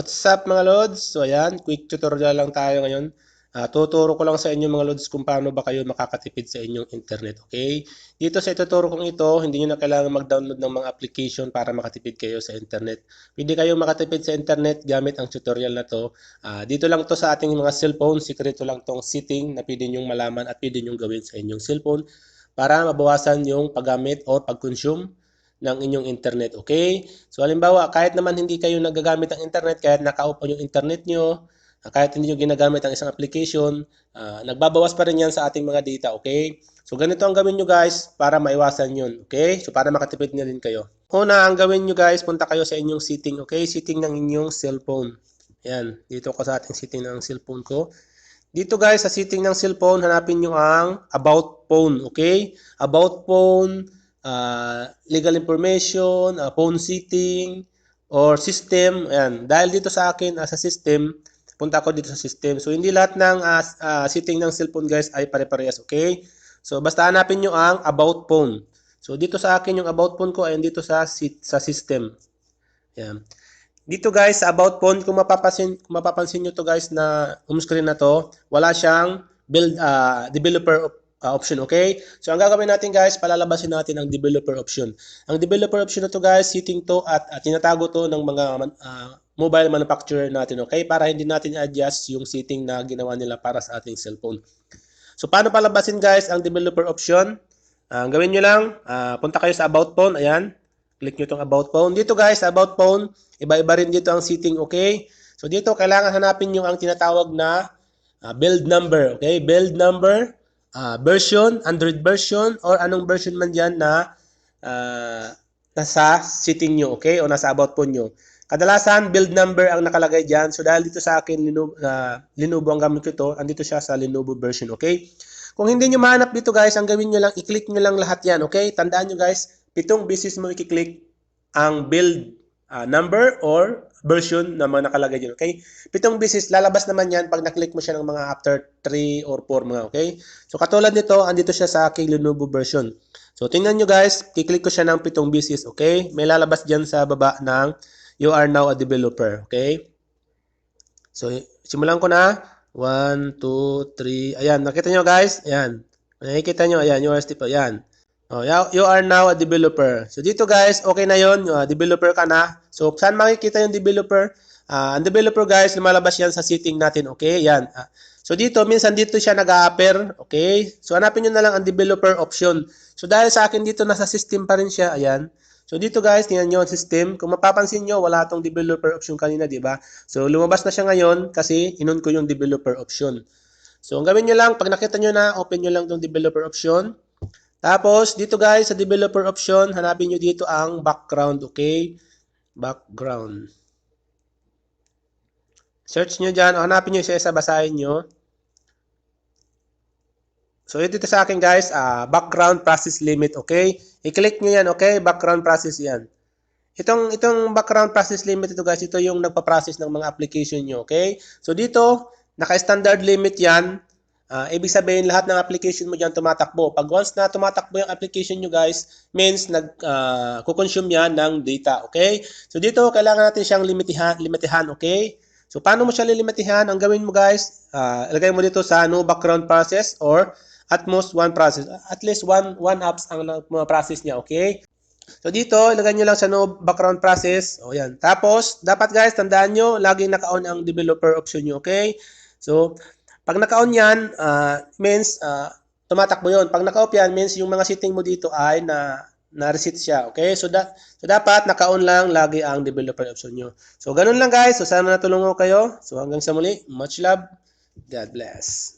What's up mga Lods? So ayan, quick tutorial lang tayo ngayon. Tuturo ko lang sa inyo mga Lods kung paano ba kayo makakatipid sa inyong internet, okay? Dito sa ituturo kong ito, hindi nyo na kailangan mag-download ng mga application para makatipid kayo sa internet. Pwede kayong makatipid sa internet gamit ang tutorial na to. Dito lang to sa ating mga cellphone, sikreto lang tong setting na pwede nyong malaman at pwede nyong gawin sa inyong cellphone para mabawasan yung paggamit o pag-consume ng inyong internet, okay? So halimbawa, kahit naman hindi kayo nagagamit ng internet, kahit naka-off yung internet nyo, kahit hindi nyo ginagamit ang isang application, nagbabawas pa rin yan sa ating mga data, okay? So ganito ang gawin nyo guys para maiwasan yun, okay? So para makatipid na rin kayo. Una, ang gawin nyo guys, punta kayo sa inyong setting, okay? Setting ng inyong cellphone. Yan, dito ko sa ating setting ng cellphone ko. Dito guys, sa setting ng cellphone, hanapin nyo ang About Phone, okay? About Phone, legal information, phone setting, or system. Ayan. Dahil dito sa akin sa system, punta ako dito sa system. So, hindi lahat ng setting ng cellphone guys ay pare-parehas, okay? So, basta hanapin nyo ang About Phone. So, dito sa akin yung About Phone ko ay dito sa system. Ayan. Dito guys, sa About Phone, kung mapapansin nyo to guys na screen na to, wala siyang developer option, okay? So, ang gagawin natin guys, palalabasin natin ang developer option. Ang developer option na to guys, setting to at tinatago to ng mga mobile manufacturer natin, okay? Para hindi natin adjust yung setting na ginawa nila para sa ating cellphone. So, paano palabasin guys ang developer option? Ang gawin nyo lang, punta kayo sa About Phone, ayan. Click nyo itong About Phone. Dito guys, sa About Phone, iba-iba rin dito ang setting, okay? So, dito kailangan hanapin nyo ang tinatawag na build number, okay? Build number, version, Android version, or anong version man dyan na nasa setting nyo, okay? O nasa About Phone nyo. Kadalasan, build number ang nakalagay dyan. So, dahil dito sa akin, Lenovo ang gamit ko ito, andito siya sa Lenovo version, okay? Kung hindi nyo mahanap dito guys, ang gawin nyo lang, i-click nyo lang lahat yan, okay? Tandaan nyo guys, 7 beses mo i-click ang build number or version na mga nakalagay dyan, okay? 7 beses, lalabas naman yan pag na-click mo siya ng mga after 3 or 4 mga, okay? So, katulad nito, andito siya sa aking Lenovo version. So, tingnan nyo guys, i-click ko siya ng 7 beses, okay? May lalabas dyan sa baba ng you are now a developer, okay? So, simulan ko na. 1, 2, 3. Ayan, nakita nyo guys? Ayan. Nakikita nyo, ayan, you are step, ayan. Oh, you are now a developer. So, dito guys, okay na yun. Developer ka na. So, saan makikita yung developer? Ang developer guys, lumalabas yan sa setting natin. Okay, yan. So, dito, minsan dito siya nag-a-appear. Okay. So, hanapin nyo na lang ang developer option. So, dahil sa akin dito, nasa system pa rin siya. Ayan. So, dito guys, tingnan nyo ang system. Kung mapapansin nyo, wala itong developer option kanina, di ba? So, lumabas na siya ngayon kasi inon ko yung developer option. So, ang gawin nyo lang, pag nakita nyo na, open nyo lang itong developer option. Tapos, dito guys, sa developer option, hanapin nyo dito ang background, okay? Background. Search nyo dyan, o hanapin nyo isa-isa, basahin nyo. So, dito sa akin guys, background process limit, okay? I-click nyo yan, okay? Background process yan. Itong background process limit ito guys, ito yung nagpa-process ng mga application nyo, okay? So, dito, naka-standard limit yan. Ibig sabihin, lahat ng application mo dyan tumatakbo. Pag once na tumatakbo yung application nyo guys, means nag-consume yan ng data, okay? So, dito, kailangan natin siyang limitihan, okay? So, paano mo siya lilimitihan? Ang gawin mo guys, ilagay mo dito sa no background process or at most one process. At least one apps ang process niya, okay? So, dito, ilagay nyo lang sa no background process. O, yan. Tapos, dapat guys, tandaan nyo, laging naka-on ang developer option nyo, okay? So, pag naka-on yan, means tumatakbo yun. Pag naka-off yan, means yung mga setting mo dito ay na-reset siya, okay? So, dapat naka-on lang lagi ang developer option nyo. So, ganun lang guys. So, sana natulungan ko kayo. So, hanggang sa muli. Much love. God bless.